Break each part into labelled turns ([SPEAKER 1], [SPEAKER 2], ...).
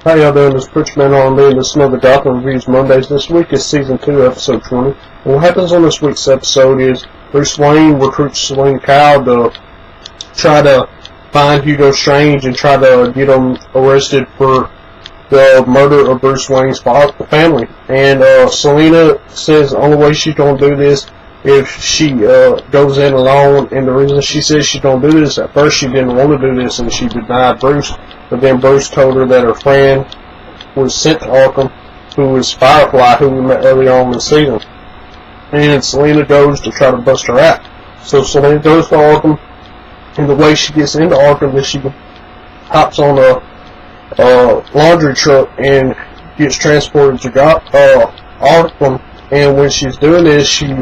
[SPEAKER 1] How y'all doing? This is Preacher on me, and this is another Gotham Reviews Mondays. This week is Season 2, Episode 20. And what happens on this week's episode is Bruce Wayne recruits Selina Kyle to try to find Hugo Strange and try to get him arrested for the murder of Bruce Wayne's family. And Selina says the only way she's going to do this if she goes in alone, and the reason she says she's going to do this, at first she didn't want to do this and she denied Bruce, but then Bruce told her that her friend was sent to Arkham, who is Firefly, who we met early on in the season, and Selina goes to try to bust her out. So Selina goes to Arkham, and the way she gets into Arkham is she hops on a laundry truck and gets transported to Arkham, and when she's doing this, she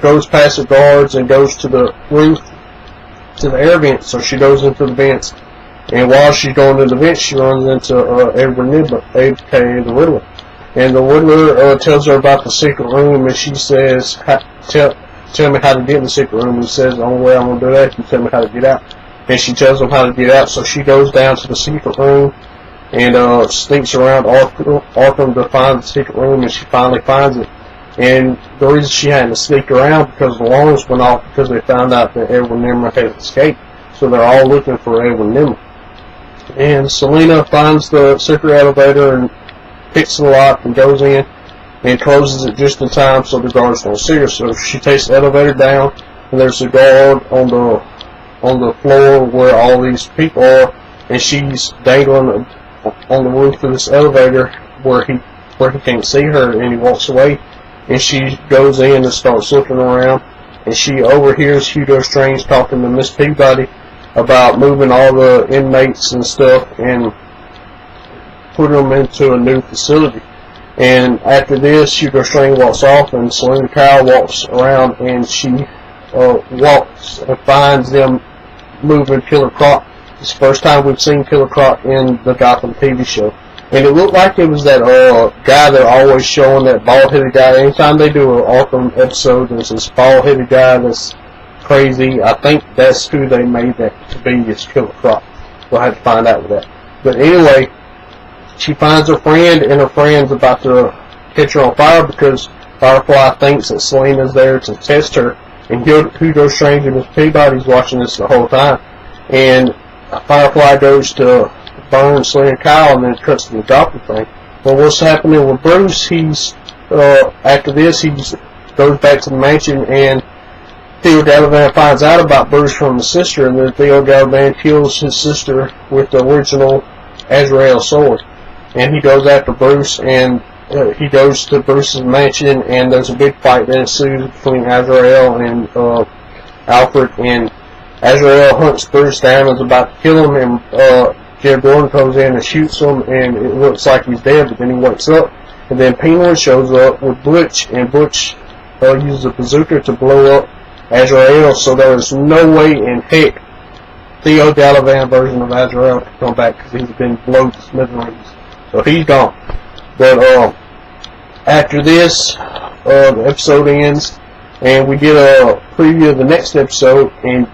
[SPEAKER 1] goes past the guards and goes to the roof, to the air vents. So she goes into the vents, and while she's going to the vents, she runs into Edward Nibble, aka the Riddler. And the Riddler tells her about the secret room, and she says, tell me how to get in the secret room. He says, the only way I'm going to do that is you tell me how to get out. And she tells him how to get out, so she goes down to the secret room and sneaks around Arkham to find the secret room, and she finally finds it. And the reason she had to sneak around because the alarms went off because they found out that Edward Nimmer had escaped. So they're all looking for Edward Nimmer. And Selina finds the secret elevator and picks the lock and goes in and closes it just in time so the guards don't see her. So she takes the elevator down, and there's a guard on the floor where all these people are, and she's dangling on the roof of this elevator where he can't see her, and he walks away. And she goes in and starts looking around, and she overhears Hugo Strange talking to Miss Peabody about moving all the inmates and stuff and putting them into a new facility. And after this, Hugo Strange walks off, and Selina Kyle walks around, and she walks and finds them moving Killer Croc. It's the first time we've seen Killer Croc in the Gotham TV show. And it looked like it was that guy they're always showing, that bald-headed guy. Anytime they do an Arkham episode, there's this bald-headed guy that's crazy. I think that's who they made that to be, is Killer Croc. We'll have to find out with that. But anyway, she finds her friend, and her friend's about to catch her on fire because Firefly thinks that Selina's there to test her. And Hugo Strange and Miss Peabody's watching this the whole time. And Firefly goes to burn Selina Kyle and then cuts to the Gotham thing. Well, what's happening with Bruce, he's after this he goes back to the mansion, and Theo Galavan finds out about Bruce from his sister, and then Theo Galavan kills his sister with the original Azrael sword. And he goes after Bruce, and he goes to Bruce's mansion, and there's a big fight that ensues between Azrael and Alfred, and Azrael hunts Bruce down and is about to kill him, and Jared Gordon comes in and shoots him, and it looks like he's dead, but then he wakes up, and then Penguin shows up with Butch, and Butch uses a bazooka to blow up Azrael, so there is no way in heck Theo Galavan version of Azrael can come back because he's been blown to smithereens. So he's gone. But after this, the episode ends, and we get a preview of the next episode, and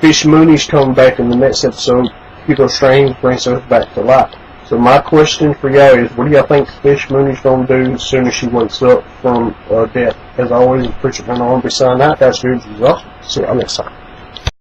[SPEAKER 1] Fish Mooney's coming back in the next episode. Hugo Strange brings us back to life. So my question for y'all is, what do y'all think Fish Mooney's going to do as soon as she wakes up from death? As always, Preacher on be signing out. That's good. See y'all next time.